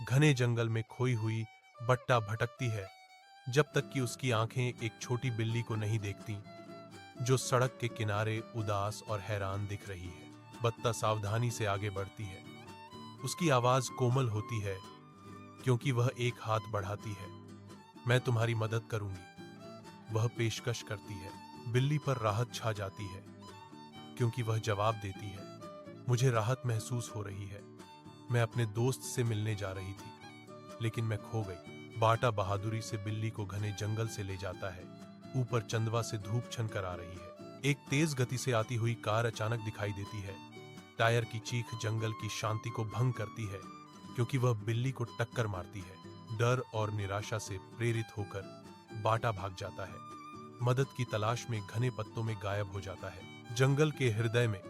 घने जंगल में खोई हुई बट्टा भटकती है जब तक कि उसकी आंखें एक छोटी बिल्ली को नहीं देखती जो सड़क के किनारे उदास और हैरान दिख रही है। बत्ता सावधानी से आगे बढ़ती है। उसकी आवाज कोमल होती है क्योंकि वह एक हाथ बढ़ाती है। मैं तुम्हारी मदद करूंगी, वह पेशकश करती है। बिल्ली पर राहत छा जाती है क्योंकि वह जवाब देती है, मुझे राहत महसूस हो रही है। मैं अपने दोस्त से मिलने जा रही थी लेकिन मैं खो गई। बाटा बहादुरी से बिल्ली को घने जंगल से ले जाता है। ऊपर चंदवा से धूप छनकर आ रही है। एक तेज गति से आती हुई कार अचानक दिखाई देती है। टायर की चीख जंगल की शांति को भंग करती है क्योंकि वह बिल्ली को टक्कर मारती है। डर और निराशा से प्रेरित होकर बाटा भाग जाता है। मदद की तलाश में घने पत्तों में गायब हो जाता है। जंगल के हृदय में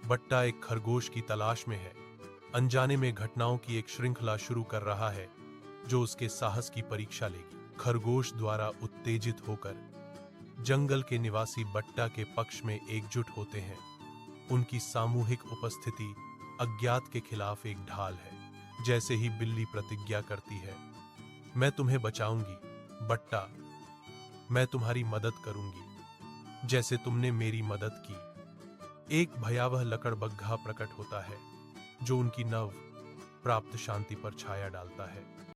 बट्टा एक खरगोश की तलाश में है। अनजाने में घटनाओं की एक श्रृंखला शुरू कर रहा है जो उसके साहस की परीक्षा लेगी। खरगोश द्वारा उत्तेजित होकर जंगल के निवासी बट्टा के पक्ष में एकजुट होते हैं। उनकी सामूहिक उपस्थिति अज्ञात के खिलाफ एक ढाल है। जैसे ही बिल्ली प्रतिज्ञा करती है, मैं तुम्हें बचाऊंगी बट्टा, मैं तुम्हारी मदद करूंगी जैसे तुमने मेरी मदद की, एक भयावह लकड़बग्घा प्रकट होता है जो उनकी नव प्राप्त शांति पर छाया डालता है।